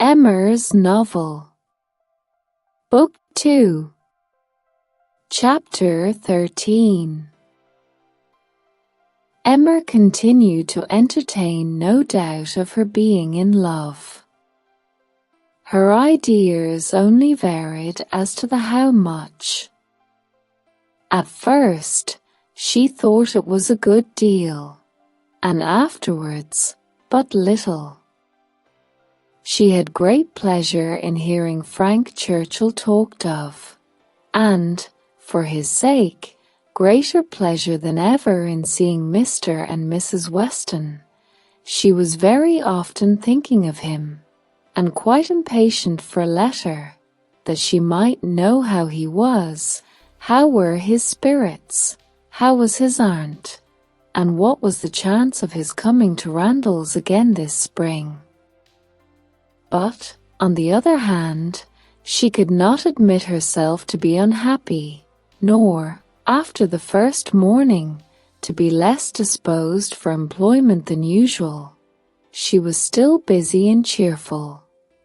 Emmer's novel. Book 2. Chapter 13. Emmer continued to entertain no doubt of her being in love. Her ideas only varied as to the how much. At first, she thought it was a good deal, and afterwards, but little. She had great pleasure in hearing Frank Churchill talked of, and, for his sake, greater pleasure than ever in seeing Mr. and Mrs. Weston. She was very often thinking of him, and quite impatient for a letter, that she might know how he was, how were his spirits, how was his aunt, and what was the chance of his coming to Randalls again this spring. But, on the other hand, she could not admit herself to be unhappy, nor, after the first morning, to be less disposed for employment than usual. She was still busy and cheerful,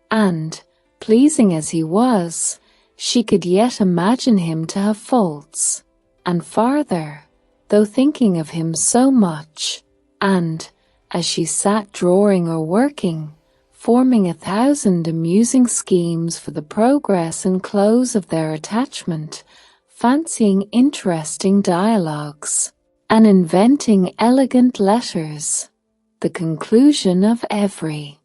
and, pleasing as he was, she could yet imagine him to have faults, and farther, though thinking of him so much, and, as she sat drawing or working, forming 1,000 amusing schemes for the progress and close of their attachment, fancying interesting dialogues, and inventing elegant letters, the conclusion of every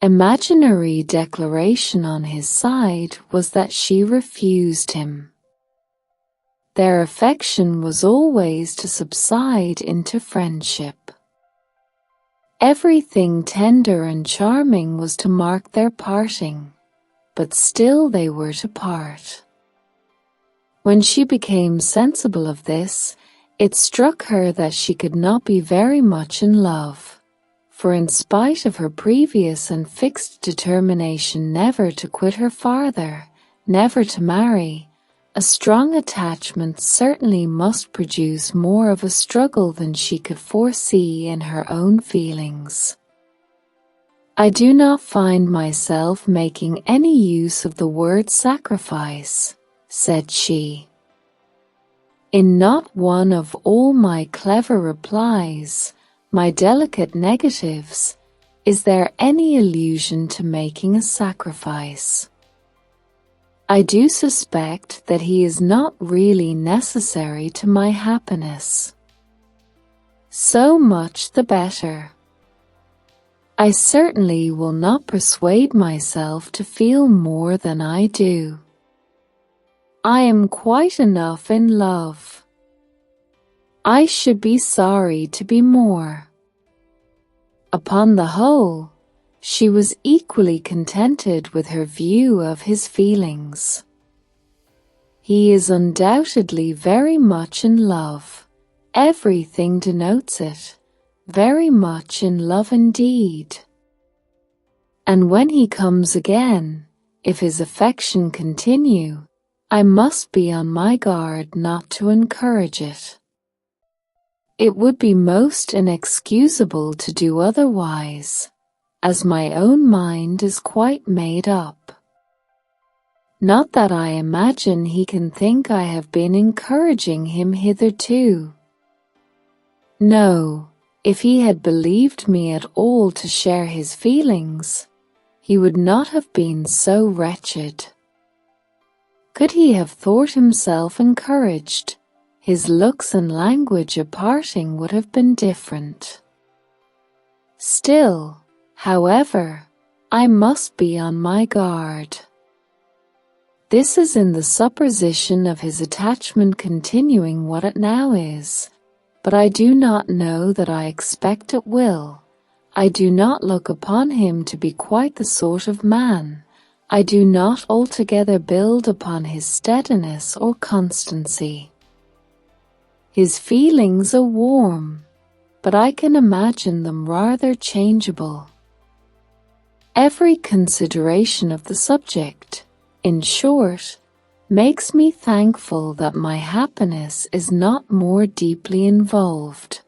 imaginary declaration on his side was that she refused him. Their affection was always to subside into friendship. Everything tender and charming was to mark their parting, but still they were to part. When she became sensible of this, it struck her that she could not be very much in love, for in spite of her previous and fixed determination never to quit her father, never to marry, a strong attachment certainly must produce more of a struggle than she could foresee in her own feelings. "I do not find myself making any use of the word sacrifice," said she. "In not one of all my clever replies, my delicate negatives, is there any allusion to making a sacrifice. I do suspect that he is not really necessary to my happiness. So much the better. I certainly will not persuade myself to feel more than I do. I am quite enough in love. I should be sorry to be more." Upon the whole, she was equally contented with her view of his feelings. He is undoubtedly very much in love. Everything denotes it. Very much in love indeed. And when he comes again, if his affection continue, I must be on my guard not to encourage it. It would be most inexcusable to do otherwise, as my own mind is quite made up. Not that I imagine he can think I have been encouraging him hitherto. No, if he had believed me at all to share his feelings, he would not have been so wretched. Could he have thought himself encouraged, his looks and language at parting would have been different. Still, however, I must be on my guard. This is in the supposition of his attachment continuing what it now is, but I do not know that I expect it will. I do not look upon him to be quite the sort of man. I do not altogether build upon his steadiness or constancy. His feelings are warm, but I can imagine them rather changeable. Every consideration of the subject, in short, makes me thankful that my happiness is not more deeply involved.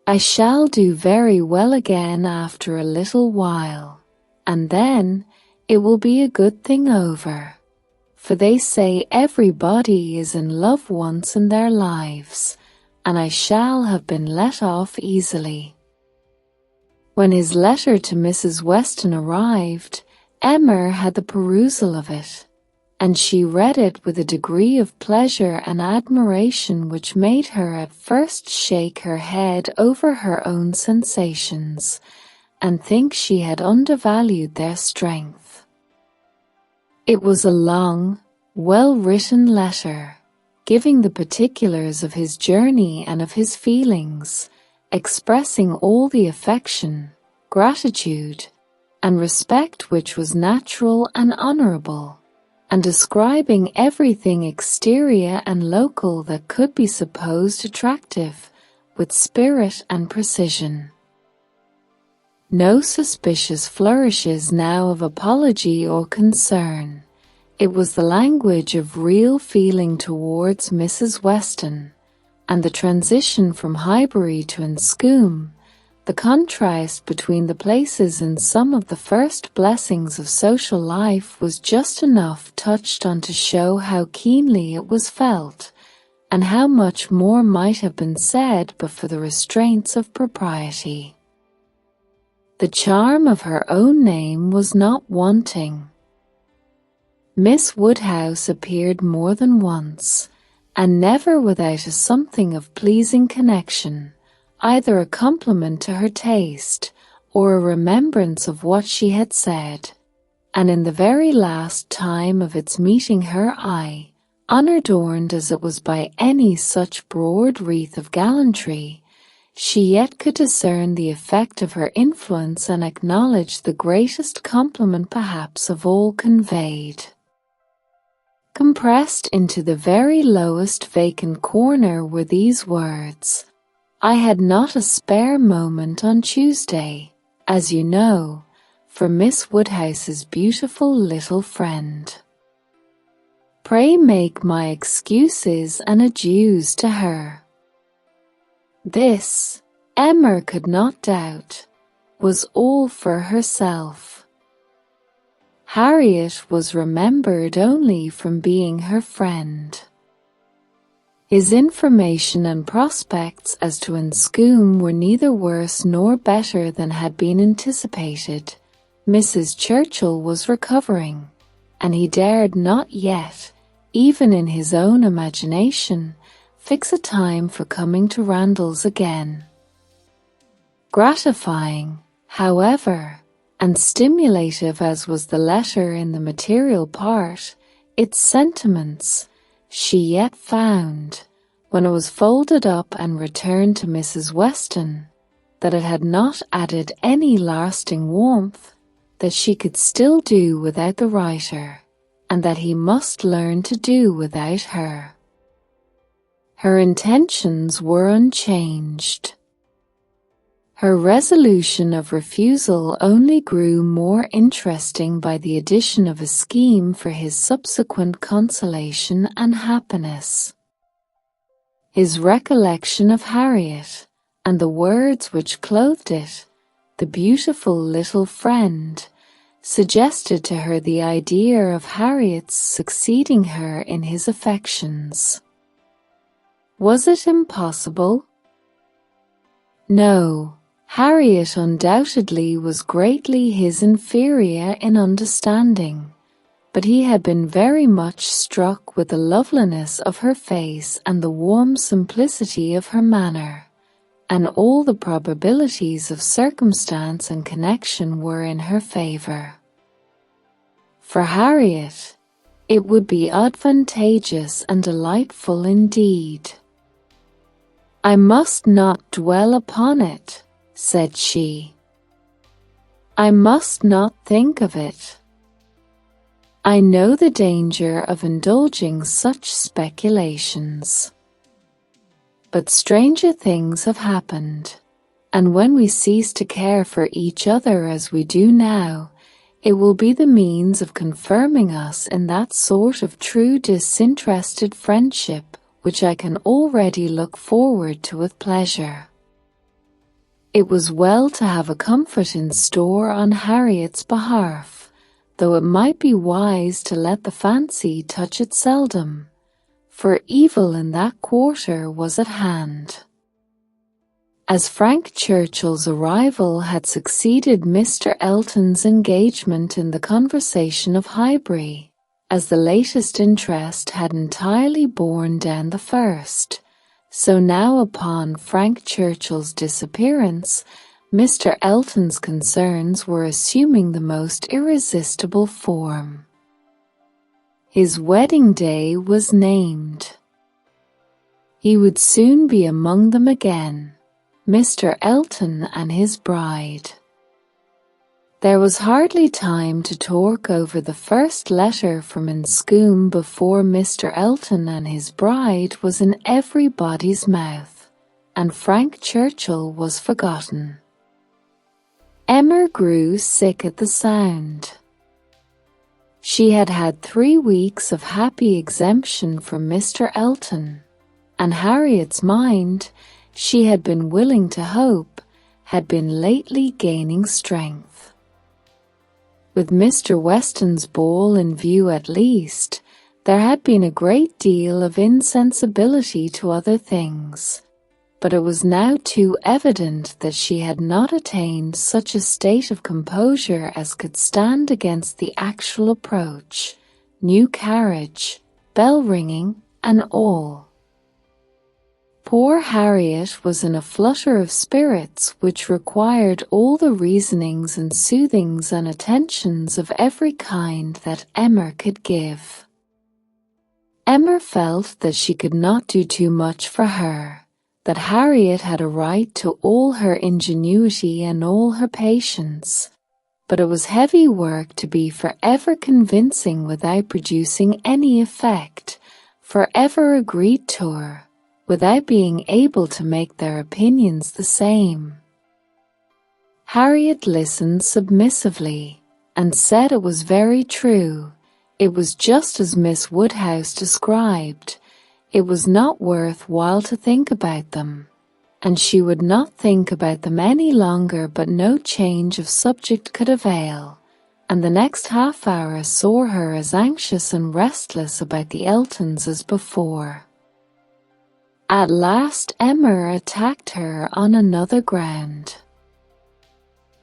I shall do very well again after a little while, and then it will be a good thing over. For they say everybody is in love once in their lives, and I shall have been let off easily." When his letter to Mrs. Weston arrived, Emma had the perusal of it, and she read it with a degree of pleasure and admiration which made her at first shake her head over her own sensations, and think she had undervalued their strength. It was a long, well-written letter, giving the particulars of his journey and of his feelings, expressing all the affection, gratitude, and respect which was natural and honorable, and describing everything exterior and local that could be supposed attractive, with spirit and precision. No suspicious flourishes now of apology or concern. It was the language of real feeling towards Mrs. Weston, and the transition from Highbury to Enscombe, the contrast between the places and some of the first blessings of social life was just enough touched on to show how keenly it was felt, and how much more might have been said but for the restraints of propriety. The charm of her own name was not wanting. Miss Woodhouse appeared more than once, and never without a something of pleasing connection, either a compliment to her taste, or a remembrance of what she had said, and in the very last time of its meeting her eye, unadorned as it was by any such broad wreath of gallantry, she yet could discern the effect of her influence and acknowledge the greatest compliment perhaps of all conveyed. Compressed into the very lowest vacant corner were these words: "I had not a spare moment on Tuesday, as you know, for Miss Woodhouse's beautiful little friend. Pray make my excuses and adieus to her." This, Emma could not doubt, was all for herself. Harriet was remembered only from being her friend. His information and prospects as to Enscombe were neither worse nor better than had been anticipated. Mrs. Churchill was recovering, and he dared not yet, even in his own imagination, fix a time for coming to Randalls again. Gratifying, however, and stimulative as was the letter in the material part, its sentiments, she yet found, when it was folded up and returned to Mrs. Weston, that it had not added any lasting warmth, that she could still do without the writer, and that he must learn to do without her. Her intentions were unchanged. Her resolution of refusal only grew more interesting by the addition of a scheme for his subsequent consolation and happiness. His recollection of Harriet, and the words which clothed it, the beautiful little friend, suggested to her the idea of Harriet's succeeding her in his affections. Was it impossible? No. Harriet undoubtedly was greatly his inferior in understanding, but he had been very much struck with the loveliness of her face and the warm simplicity of her manner, and all the probabilities of circumstance and connection were in her favor. For Harriet, it would be advantageous and delightful indeed. "I must not dwell upon it," said she. "I must not think of it. I know the danger of indulging such speculations. But stranger things have happened, and when we cease to care for each other as we do now, it will be the means of confirming us in that sort of true disinterested friendship which I can already look forward to with pleasure. It was well to have a comfort in store on Harriet's behalf, though it might be wise to let the fancy touch it seldom, for evil in that quarter was at hand. As Frank Churchill's arrival had succeeded Mr. Elton's engagement in the conversation of Highbury, as the latest interest had entirely borne down the first, so now upon Frank Churchill's disappearance, Mr. Elton's concerns were assuming the most irresistible form. His wedding day was named. He would soon be among them again, Mr. Elton and his bride. There was hardly time to talk over the first letter from Enscombe before Mr. Elton and his bride was in everybody's mouth, and Frank Churchill was forgotten. Emma grew sick at the sound. She had had 3 weeks of happy exemption from Mr. Elton, and Harriet's mind, she had been willing to hope, had been lately gaining strength. With Mr. Weston's ball in view at least, there had been a great deal of insensibility to other things, but it was now too evident that she had not attained such a state of composure as could stand against the actual approach, new carriage, bell ringing, and all. Poor Harriet was in a flutter of spirits which required all the reasonings and soothings and attentions of every kind that Emma could give. Emma felt that she could not do too much for her, that Harriet had a right to all her ingenuity and all her patience, but it was heavy work to be forever convincing without producing any effect, forever agreed to her, without being able to make their opinions the same. Harriet listened submissively, and said it was very true. It was just as Miss Woodhouse described. It was not worth while to think about them, and she would not think about them any longer, but no change of subject could avail, and the next half hour saw her as anxious and restless about the Eltons as before. At last Emma attacked her on another ground.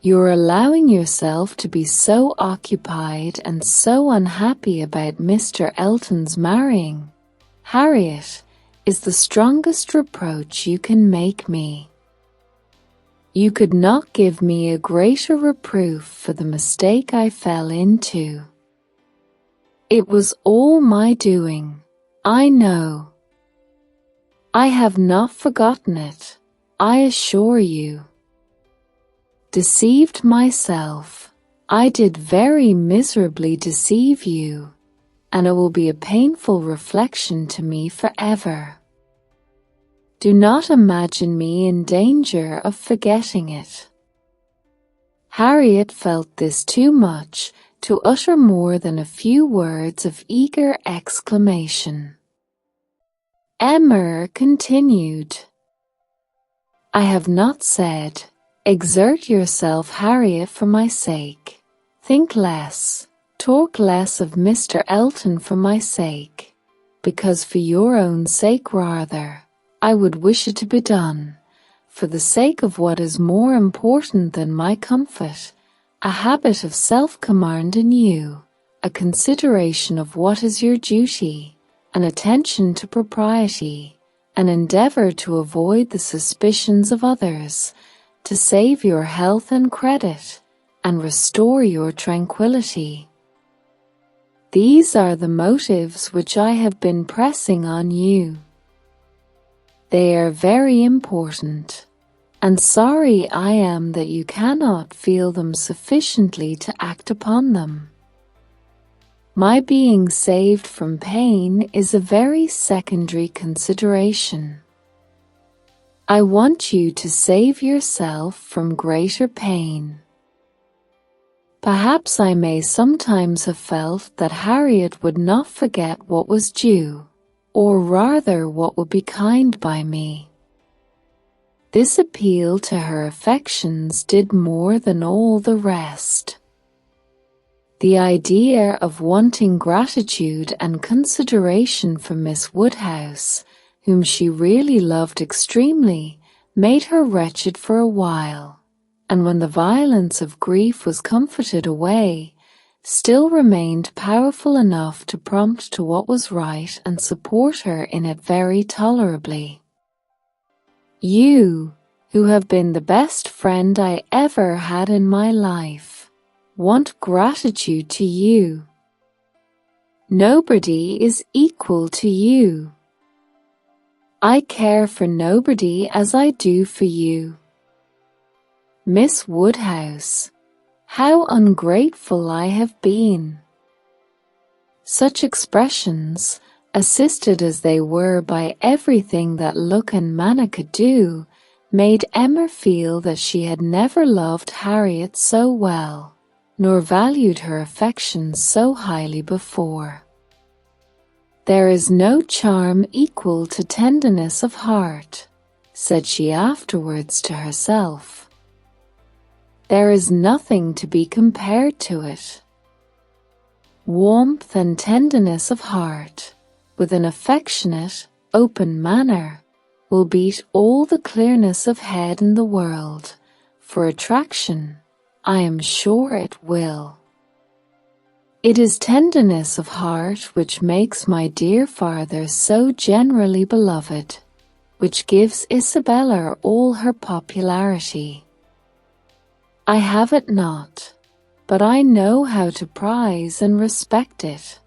"You're allowing yourself to be so occupied and so unhappy about Mr. Elton's marrying, Harriet, is the strongest reproach you can make me. You could not give me a greater reproof for the mistake I fell into. It was all my doing, I know. I have not forgotten it, I assure you. Deceived myself, I did very miserably deceive you, and it will be a painful reflection to me forever. Do not imagine me in danger of forgetting it." Harriet felt this too much to utter more than a few words of eager exclamation. Emma continued, "I have not said, exert yourself, Harriet, for my sake. Think less, talk less of Mr. Elton for my sake, because for your own sake rather, I would wish it to be done, for the sake of what is more important than my comfort, a habit of self-command in you, a consideration of what is your duty, an attention to propriety, an endeavor to avoid the suspicions of others, to save your health and credit, and restore your tranquillity. These are the motives which I have been pressing on you. They are very important, and sorry I am that you cannot feel them sufficiently to act upon them. My being saved from pain is a very secondary consideration. I want you to save yourself from greater pain. Perhaps I may sometimes have felt that Harriet would not forget what was due, or rather what would be kind by me. This appeal to her affections did more than all the rest. The idea of wanting gratitude and consideration from Miss Woodhouse, whom she really loved extremely, made her wretched for a while, and when the violence of grief was comforted away, still remained powerful enough to prompt to what was right and support her in it very tolerably. You, who have been the best friend I ever had in my life, want gratitude to you. Nobody is equal to you. I care for nobody as I do for you. Miss Woodhouse, how ungrateful I have been. Such expressions, assisted as they were by everything that look and manner could do, made Emma feel that she had never loved Harriet so well, nor valued her affections so highly before. There is no charm equal to tenderness of heart, said she afterwards to herself. There is nothing to be compared to it. Warmth and tenderness of heart, with an affectionate, open manner, will beat all the clearness of head in the world. For attraction, I am sure it will. It is tenderness of heart which makes my dear father so generally beloved, which gives Isabella all her popularity. I have it not, but I know how to prize and respect it.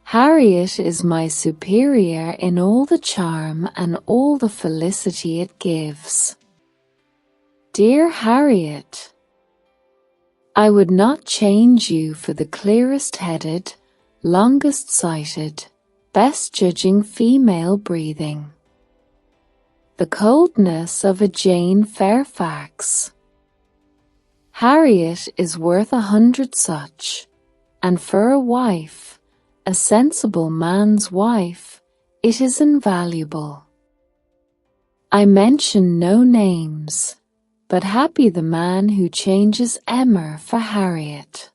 Harriet is my superior in all the charm and all the felicity it gives. Dear Harriet, I would not change you for the clearest-headed, longest-sighted, best-judging female breathing. The coldness of a Jane Fairfax. Harriet is worth 100 such, and for a wife, a sensible man's wife, it is invaluable. I mention no names, but happy the man who changes Emma for Harriet.